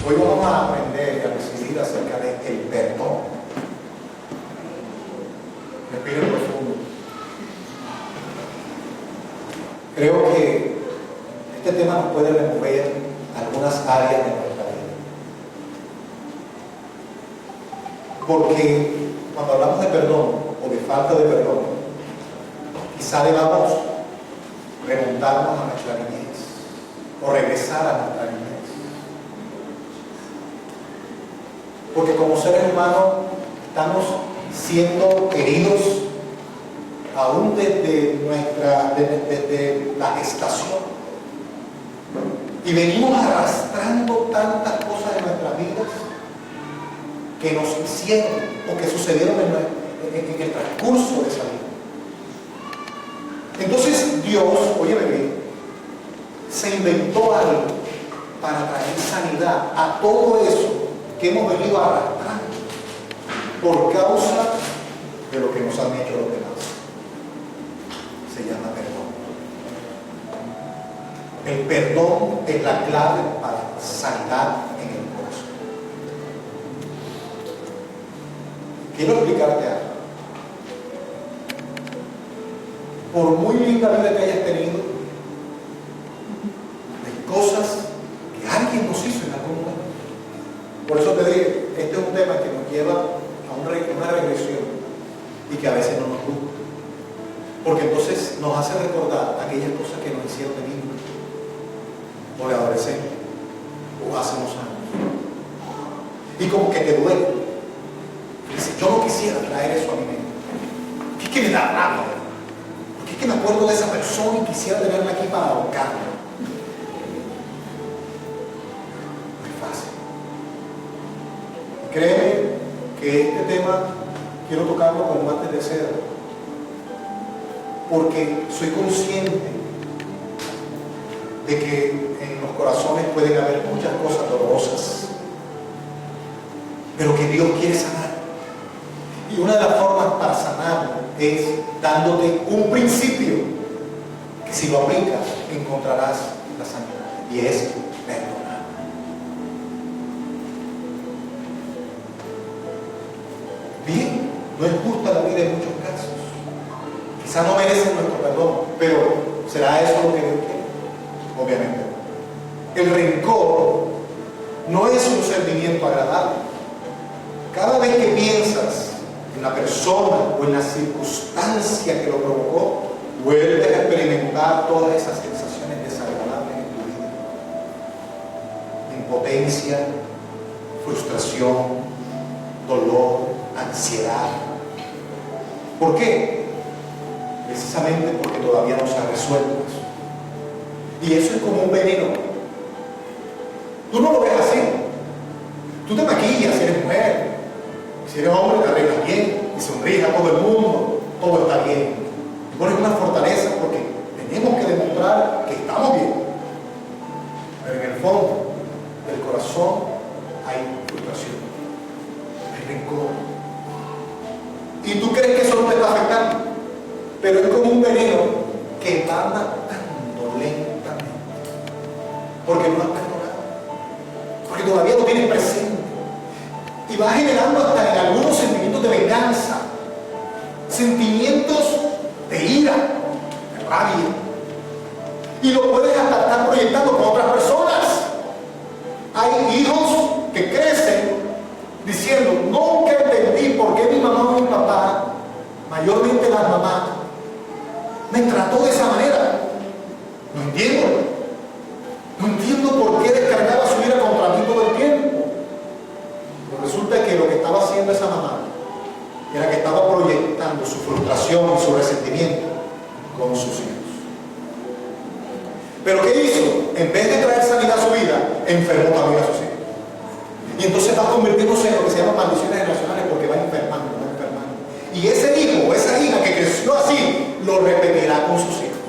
Hoy vamos a aprender y a decidir acerca del perdón. Respire profundo. Creo que este tema nos puede remover algunas áreas de nuestra vida. Porque cuando hablamos de perdón o de falta de perdón, quizá debamos remontarnos a nuestra niñez o regresar a nuestra niñez. Porque como seres humanos estamos siendo heridos aún desde la gestación, y venimos arrastrando tantas cosas en nuestras vidas que nos hicieron o que sucedieron en el transcurso de esa vida. Entonces Dios, oye bebé, se inventó algo para traer sanidad a todo eso que hemos venido arrastrando por causa de lo que nos han hecho los demás. Se llama perdón. El perdón es la clave para sanidad en el corazón. Quiero explicarte algo. Por muy linda vida que hayas tenido, de cosas que alguien nos hizo en algún momento. Por eso te digo, este es un tema que nos lleva a una regresión y que a veces no nos gusta. Porque entonces nos hace recordar aquellas cosas que nos hicieron de niños, o de adolescentes, o hace unos años. Y como que te duele. Dices, yo no quisiera traer eso a mi mente. ¿Por qué es que me da rabia? ¿Por qué es que me acuerdo de esa persona y quisiera tenerla aquí para ahorcarla? No es fácil. Créeme que este tema quiero tocarlo con guantes de seda, porque soy consciente de que en los corazones pueden haber muchas cosas dolorosas, pero que Dios quiere sanar. Y una de las formas para sanarlo es dándote un principio que si lo aplicas encontrarás la sanidad, y es perdonar. Bien, no es justa la vida en muchos casos. Quizás no merecen nuestro perdón, pero ¿será eso lo que Dios quiere? Obviamente. El rencor no es un sentimiento agradable. Cada vez que piensas en la persona o en la circunstancia que lo provocó, vuelves a experimentar todas esas sensaciones desagradables en tu vida. Impotencia, frustración, dolor, ansiedad. ¿Por qué? Precisamente porque todavía no se ha resuelto eso. Y eso es como un veneno. Tú no lo ves así. Tú te maquillas si eres mujer. Si eres hombre, te arreglas bien y sonríes a todo el mundo. Todo está bien. Y pones una fortaleza porque tenemos que demostrar que estamos bien. Pero en el fondo del corazón hay frustración, hay rencor. Y tú crees que eso no te está afectando, pero es como un veneno que va matando lentamente, porque no has perdonado, porque todavía lo tienes presente, y va generando hasta en algunos sentimientos de venganza, sentimientos de ira, de rabia, y lo puedes hasta estar proyectando con otras personas. Hay hijos que crecen diciendo, nunca entendí por qué mi mamá o mi papá, mayormente las mamás, me trató de esa manera. No entiendo. No entiendo por qué descargaba su ira contra mí todo el tiempo. Pero resulta que lo que estaba haciendo esa mamá era que estaba proyectando su frustración y su resentimiento con sus hijos. Pero ¿qué hizo? En vez de traer sanidad a su vida, enfermó también a sus hijos. Y entonces va convirtiéndose en lo que se llama maldiciones generacionales, porque va enfermando, va enfermando. Y ese hijo o esa hija que creció así, lo repetirá con sus hijos.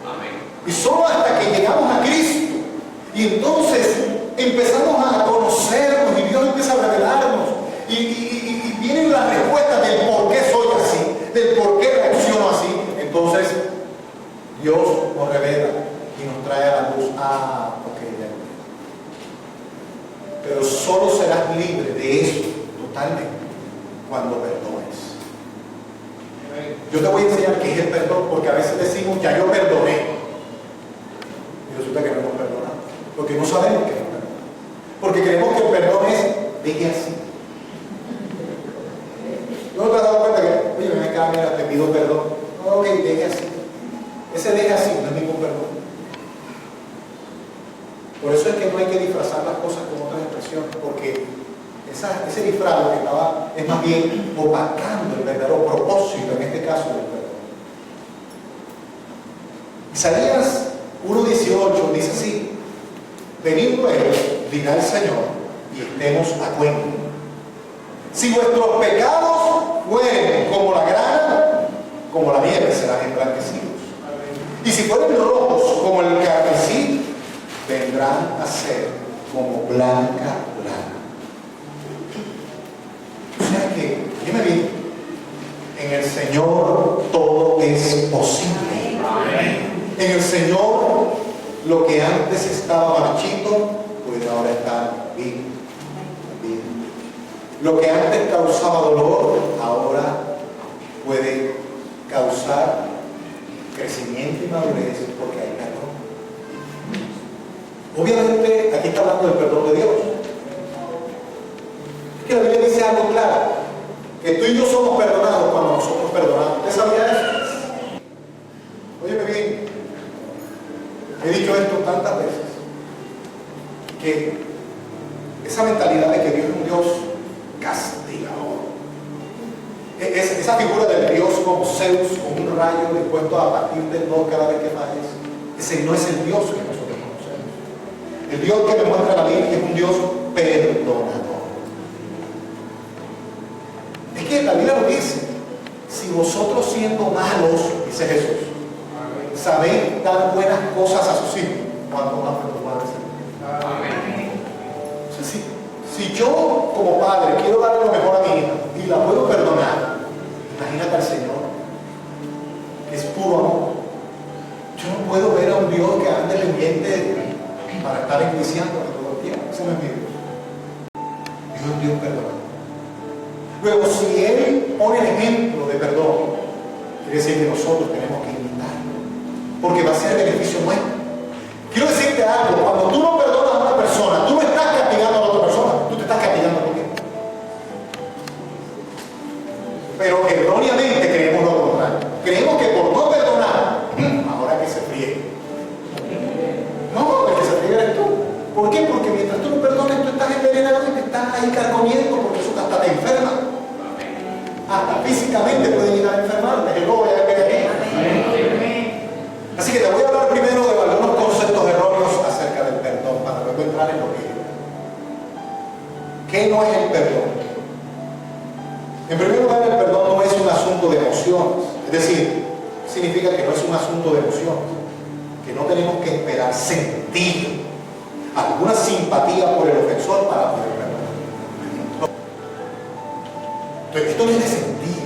Amén. Y solo hasta que llegamos a Cristo, y entonces empezamos a conocernos, y Dios empieza a revelarnos, y vienen las respuestas del por qué soy así, del por qué reacciono así. Entonces, Dios nos revela y nos trae a la luz. Ok, ya. Pero solo serás libre de eso totalmente cuando perdones. Yo te voy a enseñar qué es el perdón, porque a veces decimos, ya yo perdoné. Y resulta que no hemos perdonado, porque no sabemos qué es el perdón. Porque creemos que el perdón es, deje así. ¿No te has dado cuenta que, oye, ven acá, mira, te pido perdón? Ok, deje así. Ese deje así no es ningún perdón. Por eso es que no hay que disfrazar las cosas con otras expresiones, porque ese disfraz lo que estaba es más bien opacando el verdadero propósito, en este caso, del perdón. Isaías 1:18 dice así: venid luego, dirá el Señor, y estemos a cuenta. Si vuestros pecados fueren como la grana, como la nieve serán emblanquecidos. Y si fueren rojos como el carmesí, vendrán a ser como blanca lana. O sea que, dime bien, en el Señor todo es posible. En el Señor lo que antes estaba marchito puede ahora estar bien. Lo que antes causaba dolor ahora puede causar crecimiento y madurez porque hay perdón. Obviamente aquí está hablando del perdón de Dios. Es que la Biblia dice algo claro, que tú y yo somos perdonados cuando nosotros perdonamos. ¿Usted sabía eso? Óyeme bien, he dicho esto tantas veces, que esa mentalidad de que Dios es un Dios castigador, esa figura del Dios como Zeus, con un rayo dispuesto a partir del no cada vez que falles, ese no es el Dios que nosotros conocemos. El Dios que me muestra la Biblia es un Dios perdonador. Es que la Biblia lo dice: si vosotros siendo malos, dice Jesús, sabéis dar buenas cosas a sus hijos, ¿cuánto más me lo va a hacer? O sea, si yo como padre quiero darle lo mejor a mi hija y la puedo perdonar, imagínate al Señor, que es puro amor. Yo no puedo ver a un Dios que ande pendiente para estar enjuiciándome todo el tiempo. Ese no es mi Dios. Dios es un Dios perdonador. Luego, si Él pone el ejemplo de perdón, quiere decir que nosotros tenemos que imitarlo, porque va a ser el beneficio nuestro. Quiero decirte algo: cuando tú no perdonas a una persona, tú no estás castigando a la otra persona, tú te estás castigando a ti mismo. Pero erróneamente creemos lo contrario. Creemos que por no perdonar, ahora que se fríe. No, el que se fríe eres tú. ¿Por qué? Porque mientras tú no perdones, tú estás envenenado y te estás ahí carcomiendo, porque eso hasta te enferma. Hasta físicamente puede llegar a enfermarte. El lobo ya viene aquí. Así que te voy a hablar primero de algunos conceptos erróneos acerca del perdón, para luego entrar en lo que es. ¿Qué no es el perdón? En primer lugar, el perdón no es un asunto de emociones. Es decir, significa que no es un asunto de emociones, que no tenemos que esperar sentir alguna simpatía por el ofensor para poder perdonar. Entonces, esto no es de sentir.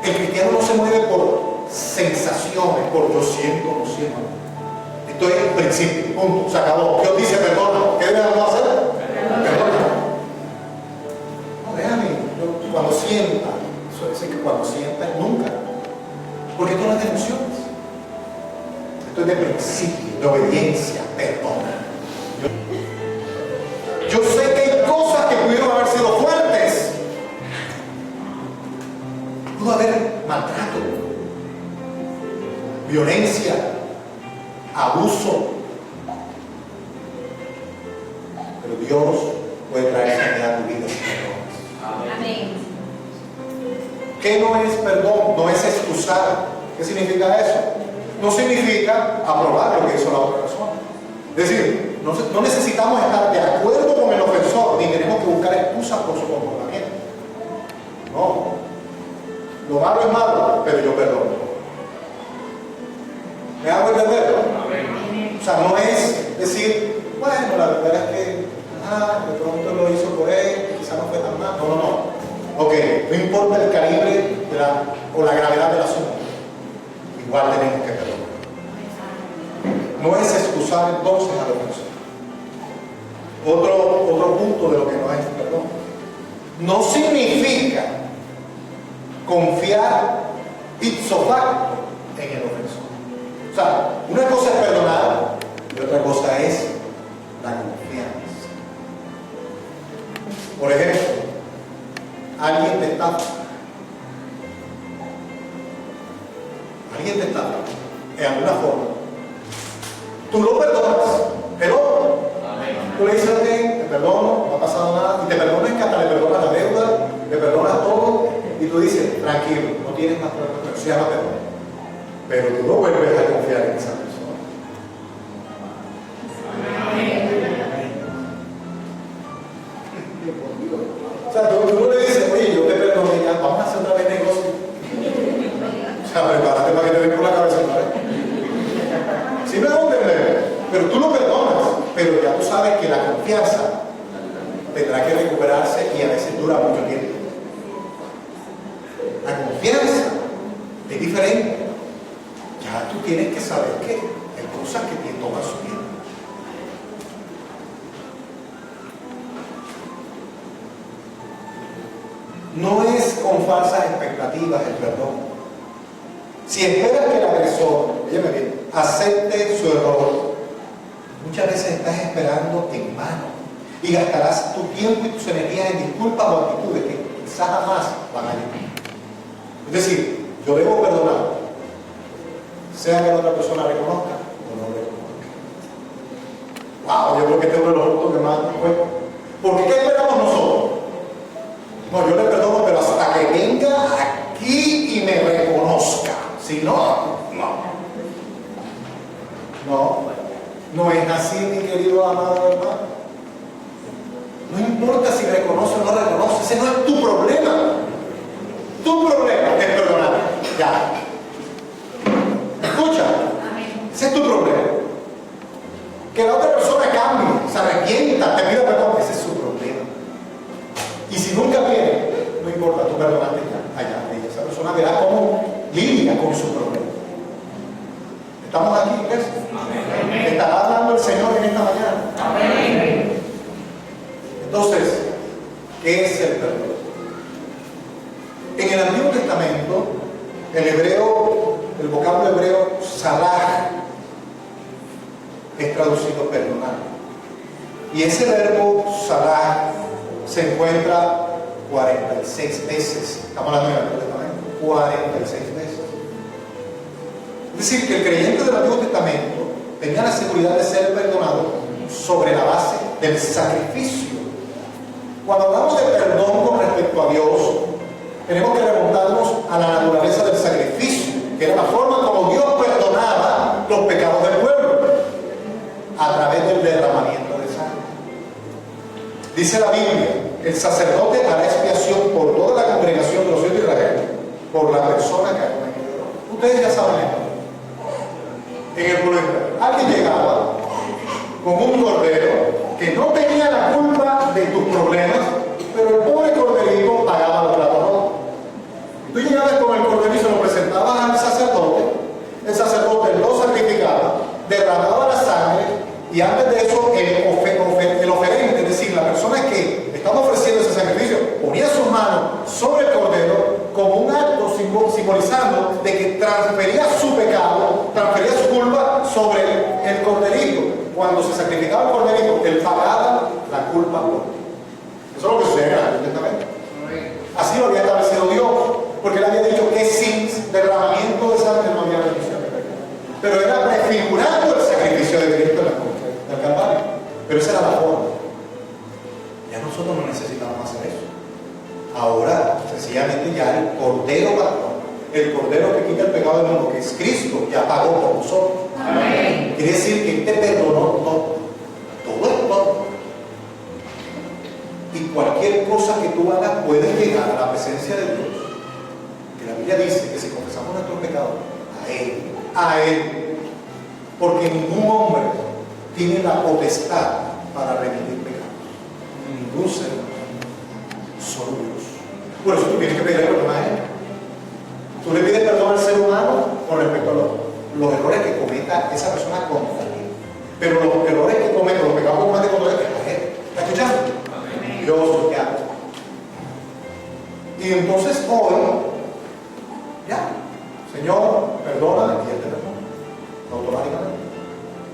El cristiano no se mueve por sensaciones, por yo siento, no siento. Esto es el principio, punto, se acabó. Dios dice perdona. ¿Qué debemos hacer? Perdona. No, déjame, yo cuando sienta, eso dice que cuando sienta nunca. Porque esto no es de emociones. Esto es de principio, de obediencia, perdona. Yo sé que hay cosas que pudieron haber sido fuertes. Pudo haber maltrato, violencia, abuso. Pero Dios puede traer sanidad a tu vida. Amén. ¿Qué no es perdón? No es excusar. ¿Qué significa eso? No significa aprobar lo que hizo la otra persona. Es decir, no necesitamos estar de acuerdo con el ofensor, ni tenemos que buscar excusas por su comportamiento. No. Lo malo es malo, pero yo perdono. ¿Me hago entender? O sea, no es decir, bueno, la verdad es que de pronto lo hizo por él, quizás no fue tan mal. No. Ok, no importa el calibre o la gravedad del asunto, igual tenemos que perdonar. No es excusar entonces a la ofensa. Otro punto de lo que no es perdón. No significa confiar ipso facto en el ofensor. O sea, una cosa es perdonar y otra cosa es la confianza. Por ejemplo, alguien te estafa. Alguien te estafa en alguna forma. Tú lo perdonas, pero tú le dices a alguien, te perdono, no ha pasado nada, y te perdonas que hasta le perdonas la deuda, le perdonas todo, y tú dices, tranquilo, no tienes más problemas, pero se llama perdón. Pero tú no vuelves a confiar en esa persona. O sea, tú le dices, oye, yo te perdoné, ya, vamos a hacer otra vez negocio. O sea, prepárate para que te den por la cabeza otra vez. ¿Sí me van a entender? Pero tú lo perdonas, pero ya tú sabes que la confianza tendrá que recuperarse y a veces dura mucho tiempo. La confianza es diferente. Ya tú tienes que saber que hay cosas que te toman su tiempo. No es con falsas expectativas el perdón. Si esperas que el agresor, óyeme bien, acepte su error, muchas veces estás esperando en vano y gastarás tu tiempo y tus energías en disculpas o actitudes que quizás jamás van a llegar. Es decir, yo debo perdonar, sea que la otra persona reconozca o no reconozca. Wow, yo creo que este es uno de los puntos que más me cuesta. Porque ¿qué esperamos nosotros? No, yo le perdono, pero hasta que venga aquí y me reconozca. Si no, no es así, mi querido amado hermano. No importa si reconoce o no reconoce, ese no es tu problema. Tu problema es perdonar. Ya. Escucha, ese es tu problema. Que la otra persona cambie, se arrepienta, te pida perdón, ese es su problema. Y si nunca viene, no importa, tú perdonaste ya, allá. Y esa persona verá cómo lidia con su problema. ¿Estamos aquí, iglesia? Amén. ¿Estará hablando el Señor en esta mañana? Amén. Entonces, ¿qué es el perdón? En el Antiguo Testamento, el vocablo hebreo salah es traducido perdonar. Y ese verbo salah se encuentra 46 veces. Estamos hablando del Antiguo Testamento. 46 veces. Es decir, que el creyente del Antiguo Testamento tenía la seguridad de ser perdonado sobre la base del sacrificio. Cuando hablamos de perdón con respecto a Dios, tenemos que remontarnos a la naturaleza del sacrificio, que era la forma como Dios perdonaba los pecados del pueblo, a través del derramamiento de sangre. Dice la Biblia, el sacerdote hará expiación por toda la congregación de los hijos de Israel, por la persona que ha cometido error. Ustedes ya saben esto. En el pueblo de Israel, alguien llegaba con un cordero que no tenía la culpa de tus problemas, pero el pobre corderito pagaba los platos rotos. Tú llegabas con el corderito y se lo presentabas al sacerdote, el sacerdote lo sacrificaba, derramaba la sangre, y antes de eso el oferente, es decir, la persona que estaba ofreciendo ese sacrificio, ponía sus manos sobre el cordero como un acto simbolizando de que transfería su pecado, transfería su culpa sobre el corderito. Cuando se sacrificaba el corderito, él pagaba la culpa por él. Eso es lo que sucede en el Antiguo Testamento. Así lo había establecido Dios, porque él había dicho que sin derramamiento de sangre no había remisión de pecado. Pero era prefigurando el sacrificio de Cristo en la cruz del Calvario. Pero esa era la forma. Ya nosotros no necesitamos hacer eso. Ahora, sencillamente ya el Cordero Pastor, el Cordero que quita el pecado del mundo, que es Cristo, ya pagó por nosotros. Amén. Quiere decir que Él te perdonó todo. Todo es todo. Y cualquier cosa que tú hagas puede llegar a la presencia de Dios. Que la Biblia dice que si confesamos nuestros pecados a Él, porque ningún hombre tiene la potestad para remitir pecados. Ningún ser humano. Solo Dios. Por eso tú tienes que pedirle perdón a Él. Tú le pides perdón al ser humano con respecto a los errores que cometa esa persona contra ti. Pero los errores que comete, los pecados que comete contra Él, es a Él. ¿Está escuchando? Dios te ama. Y entonces hoy, ya, Señor, perdona y Él te perdona. Automáticamente.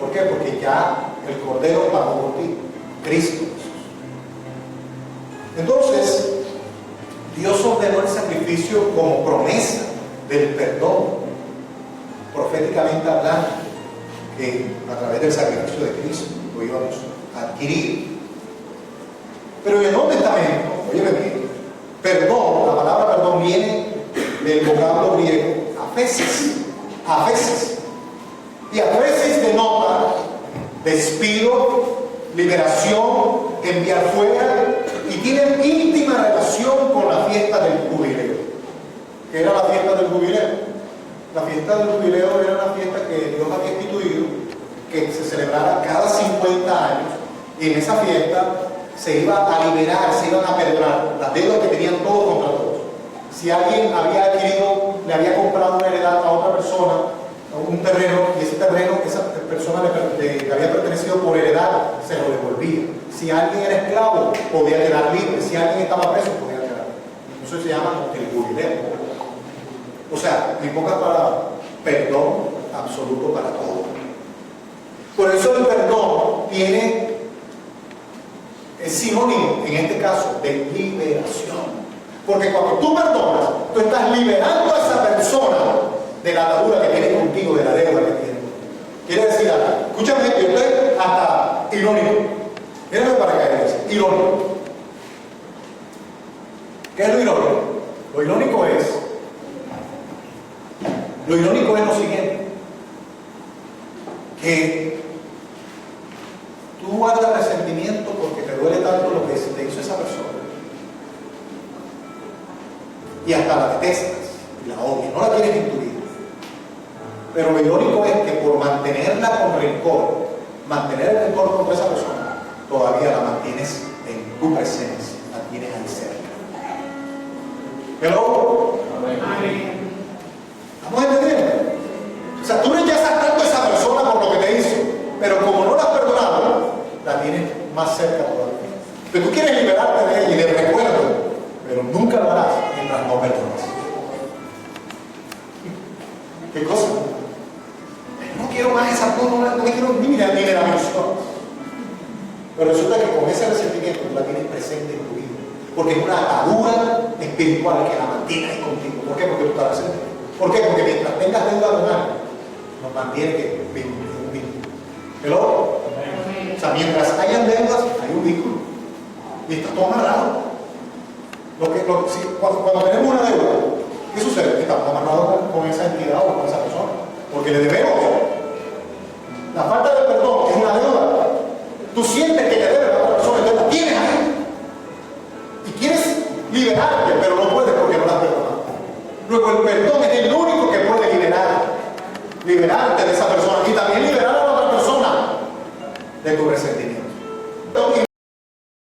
¿Por qué? Porque ya el Cordero pagó por ti, Cristo Jesús. Entonces, Dios ordenó el sacrificio como promesa del perdón, proféticamente hablando, que a través del sacrificio de Cristo lo íbamos a adquirir. Pero en el Nuevo Testamento, oye bien, perdón, la palabra perdón viene del vocablo griego aphesis, aphesis. Y aphesis denota despido, liberación, enviar fuera, y tiene íntima relación con la fiesta del jubileo. ¿Qué era la fiesta del jubileo? La fiesta del jubileo era una fiesta que Dios había instituido, que se celebrara cada 50 años, y en esa fiesta se iba a liberar, se iban a perdonar las deudas que tenían todos contra todos. Si alguien había adquirido, le había comprado una heredad a otra persona, un terreno, y ese terreno, esa persona le había pertenecido por heredad, se lo devolvía. Si alguien era esclavo, podía quedar libre. Si alguien estaba preso, podía quedar libre. Eso se llama el jubileo. O sea, en pocas palabras, perdón absoluto para todos. Por eso el perdón es sinónimo, en este caso, de liberación. Porque cuando tú perdonas, tú estás liberando a esa persona de la atadura que tiene contigo, de la deuda que tiene. Quiere decir, escúchame, yo estoy hasta irónico. Mírame para acá, irónico. ¿Qué es lo irónico? Lo irónico es lo siguiente: que tú guardas resentimiento porque te duele tanto lo que te hizo esa persona, y hasta la detestas y la odias, no la quieres en tu vida. Pero lo irónico es que por mantenerla con rencor, mantener el rencor contra esa persona, todavía la mantienes en tu presencia, la tienes ahí cerca. ¿Pero? ¿Estamos entendiendo? O sea, tú rechazas tanto a esa persona por lo que te hizo, pero como no la has perdonado, la tienes más cerca todavía. Pero tú quieres liberarte de ella y de recuerdo, pero nunca lo harás mientras no perdonas. ¿Qué cosa? No quiero más esa, no quiero ni la liberación. Pero resulta que con ese resentimiento tú la tienes presente en tu vida, porque es una atadura espiritual que la mantiene ahí contigo. ¿Por qué? Porque tú estás presente. ¿Por qué? Porque mientras tengas deuda con alguien, nos mantiene un vínculo. ¿Pero? O sea, mientras hayan deudas, hay un vínculo. Y está todo amarrado. Cuando tenemos una deuda, ¿qué sucede? Estamos amarrados con esa entidad o con esa persona, porque le debemos. La falta de perdón es una deuda. Tú sientes que te debe a otra persona, entonces la tienes ahí. Y quieres liberarte, pero no puedes porque no la has perdonado. Luego el perdón es el único que puede liberarte de esa persona y también liberar a la otra persona de tu resentimiento.